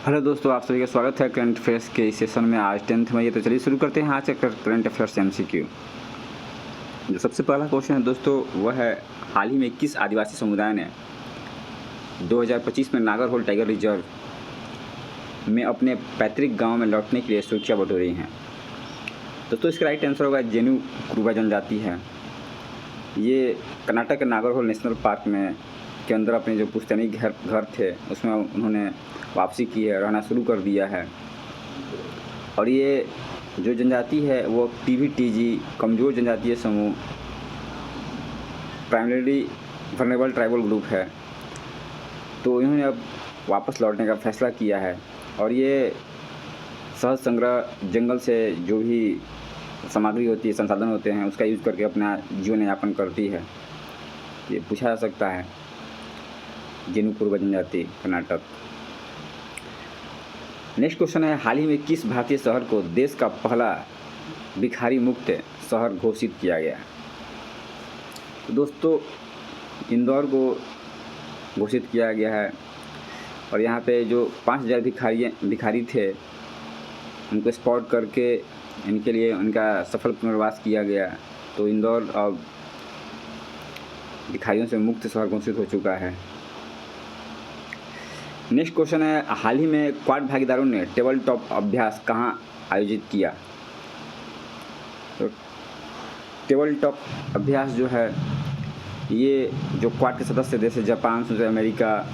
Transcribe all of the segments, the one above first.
Hello दोस्तों, आप सभी का स्वागत है करंट अफेयर्स के इस सेशन में। आज 10th में ये तो चलिए शुरू करते हैं आज का करंट अफेयर्स MCQ। जो सबसे पहला क्वेश्चन है दोस्तों वह है, हाल ही में किस आदिवासी समुदाय ने 2025 में नागरहोल टाइगर रिजर्व में अपने पैतृक गांव में लौटने के लिए सुर्खियां बटोरी हैं? दोस्तों इसका राइट आंसर होगा जेनु कुरुबा जनजाति है। ये कर्नाटक के नागरहोल नेशनल पार्क में के अंदर अपने जो पुश्तैनी घर थे उसमें उन्होंने वापसी की है, रहना शुरू कर दिया है। और ये जो जनजाति है वो PVTG कमज़ोर जनजातीय समूह प्राइमरीली वल्नरेबल ट्राइबल ग्रुप है। तो इन्होंने अब वापस लौटने का फैसला किया है और ये सहज संग्रह जंगल से जो भी सामग्री होती है, संसाधन होते हैं, उसका यूज़ करके अपना जीवन यापन करती है। ये पूछा जा सकता है। जेनु कुरुबा जनजाति, कर्नाटक। नेक्स्ट क्वेश्चन है, हाल ही में किस भारतीय शहर को देश का पहला भिखारी मुक्त शहर घोषित किया गया? तो दोस्तों इंदौर को घोषित किया गया है और यहाँ पे जो 5000 भिखारी थे उनको स्पॉट करके इनके लिए उनका सफल पुनर्वास किया गया। तो इंदौर अब भिखारियों से मुक्त शहर घोषित हो चुका है। नेक्स्ट क्वेश्चन है, हाल ही में क्वाड भागीदारों ने टेबल टॉप अभ्यास कहाँ आयोजित किया? तो टेबल टॉप अभ्यास जो है ये जो क्वाड के सदस्य देश है जापान, अमेरिका,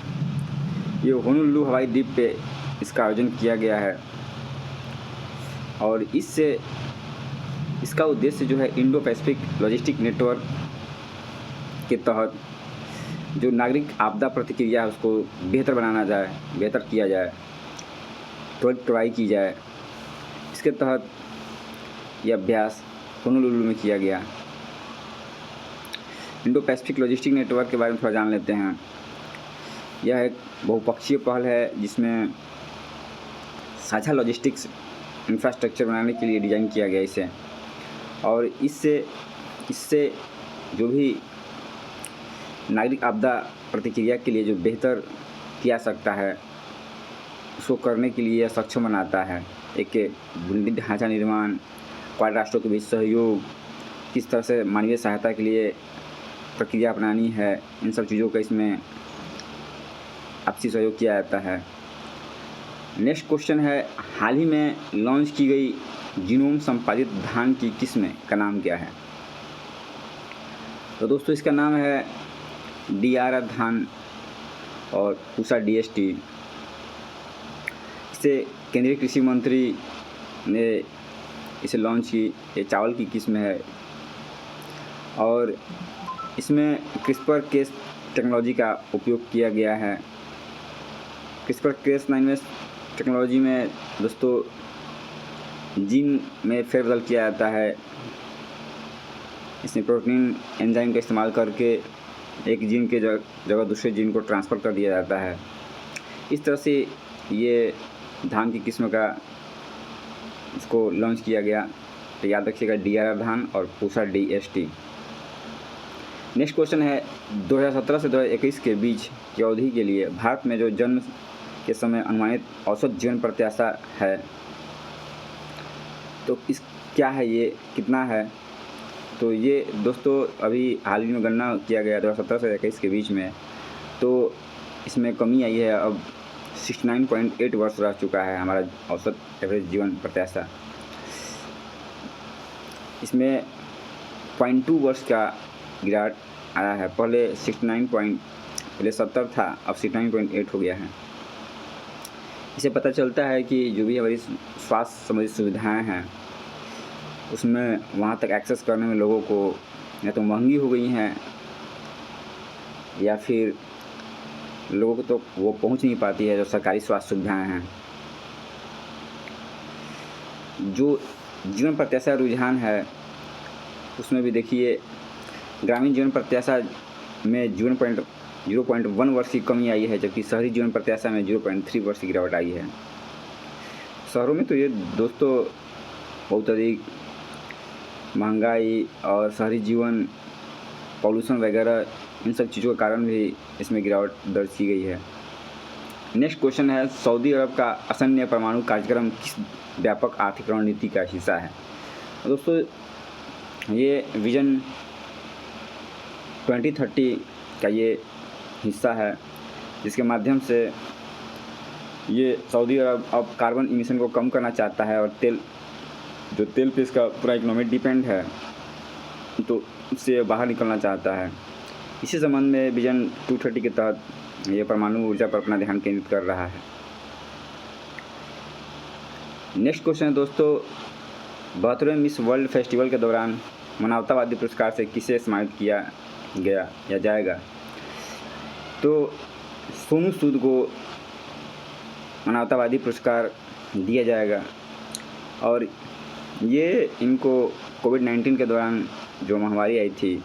ये होनोलुलु हवाई द्वीप पे इसका आयोजन किया गया है। और इसका उद्देश्य जो है इंडो पैसिफिक लॉजिस्टिक नेटवर्क के तहत जो नागरिक आपदा प्रतिक्रिया है उसको बेहतर बनाना जाए, बेहतर किया जाए, त्वरित कार्रवाई की जाए। इसके तहत यह अभ्यास होनोलुलु में किया गया। इंडो पैसिफिक लॉजिस्टिक नेटवर्क के बारे में थोड़ा जान लेते हैं। यह एक बहुपक्षीय पहल है जिसमें साझा लॉजिस्टिक्स इंफ्रास्ट्रक्चर बनाने के लिए डिज़ाइन किया गया इसे। और इससे जो भी नागरिक आपदा प्रतिक्रिया के लिए जो बेहतर किया सकता है उसको करने के लिए सक्षम बनाता है। एक बुनियादी ढांचा निर्माण, क्वाड राष्ट्रों के बीच सहयोग, किस तरह से मानवीय सहायता के लिए प्रक्रिया अपनानी है, इन सब चीज़ों का इसमें आपसी सहयोग किया जाता है। नेक्स्ट क्वेश्चन है, हाल ही में लॉन्च की गई जीनोम संपादित धान की किस्म का नाम क्या है? तो दोस्तों इसका नाम है DRR धान और पूसा DST। इसे केंद्रीय कृषि मंत्री ने इसे लॉन्च की। ये चावल की किस्म है और इसमें CRISPR-Cas टेक्नोलॉजी का उपयोग किया गया है। CRISPR-Cas टेक्नोलॉजी में दोस्तों जीन में फेरबदल किया जाता है। इसमें प्रोटीन एंजाइम का इस्तेमाल करके एक जीन के जगह दूसरे जीन को ट्रांसफ़र कर दिया जाता है। इस तरह से ये धान की किस्म का इसको लॉन्च किया गया। तो याद रखिएगा DRR धान और पूसा DST। नेक्स्ट क्वेश्चन है, 2017 से 2021 के बीच की अवधि के लिए भारत में जो जन्म के समय अनुमानित औसत जीवन प्रत्याशा है तो क्या है, ये कितना है? तो ये दोस्तों अभी हाल ही में गणना किया गया 2017 से 2021 के बीच में, तो इसमें कमी आई है। अब 69.8 वर्ष रह चुका है हमारा औसत एवरेज जीवन प्रत्याशा। इसमें 0.2 वर्ष का गिरावट आया है। पहले 70 था, अब 69.8 हो गया है। इससे पता चलता है कि जो भी हमारी स्वास्थ्य संबंधी सुविधाएं हैं उसमें वहाँ तक एक्सेस करने में लोगों को या तो महंगी हो गई हैं या फिर लोगों को तो वो पहुँच नहीं पाती है जो सरकारी स्वास्थ्य सुविधाएं हैं। जो जीवन प्रत्याशा रुझान है उसमें भी देखिए ग्रामीण जीवन प्रत्याशा में 0.1 वर्ष की कमी आई है, जबकि शहरी जीवन प्रत्याशा में 0.3 वर्ष की गिरावट आई है। शहरों में तो ये दोस्तों बहुत अधिक महंगाई और शहरी जीवन, पॉल्यूशन वगैरह इन सब चीज़ों के कारण भी इसमें गिरावट दर्ज की गई है। नेक्स्ट क्वेश्चन है, सऊदी अरब का असैन्य परमाणु कार्यक्रम किस व्यापक आर्थिक रणनीति का हिस्सा है? दोस्तों, ये विजन 2030 का ये हिस्सा है, जिसके माध्यम से ये सऊदी अरब अब कार्बन इमिशन को कम करना चाहता है और तेल पे इसका पूरा इकोनॉमी डिपेंड है, तो इससे बाहर निकलना चाहता है। इसी संबंध में विजन 230 के तहत ये परमाणु ऊर्जा पर अपना ध्यान केंद्रित कर रहा है। नेक्स्ट क्वेश्चन है दोस्तों, 72वें मिस वर्ल्ड फेस्टिवल के दौरान मानवतावादी पुरस्कार से किसे सम्मानित किया गया या जाएगा? तो सोनू सूद को मानवतावादी पुरस्कार दिया जाएगा और ये इनको कोविड-19 के दौरान जो महामारी आई थी,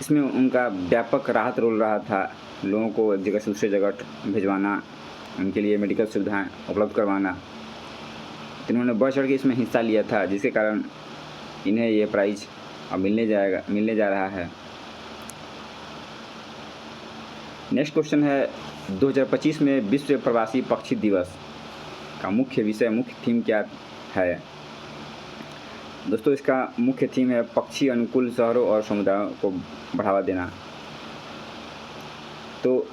इसमें उनका व्यापक राहत रोल रहा था। लोगों को एक जगह से दूसरी जगह भिजवाना, उनके लिए मेडिकल सुविधाएं उपलब्ध करवाना, इन्होंने बढ़ चढ़ के इसमें हिस्सा लिया था, जिसके कारण इन्हें ये प्राइज़ अब मिलने जा रहा है। नेक्स्ट क्वेश्चन है, 2025 में विश्व प्रवासी पक्षी दिवस का मुख्य थीम क्या है? दोस्तों, इसका मुख्य थीम है पक्षी अनुकूल शहरों और समुदायों को बढ़ावा देना। तो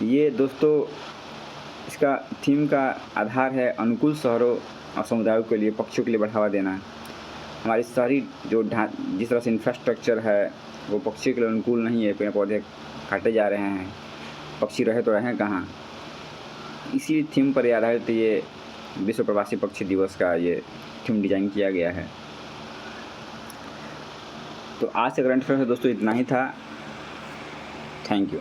ये दोस्तों, इसका थीम का आधार है अनुकूल शहरों और समुदायों के लिए पक्षियों के लिए बढ़ावा देना। हमारी शहरी जो जिस तरह से इंफ्रास्ट्रक्चर है वो पक्षियों के लिए अनुकूल नहीं है, पेड़ पौधे काटे जा रहे हैं, पक्षी रहे तो रहें कहाँ। इसी थीम पर आधारित ये विश्व प्रवासी पक्षी दिवस का ये थीम डिज़ाइन किया गया है। तो आज से करंट अफेयर दोस्तों इतना ही था। Thank you.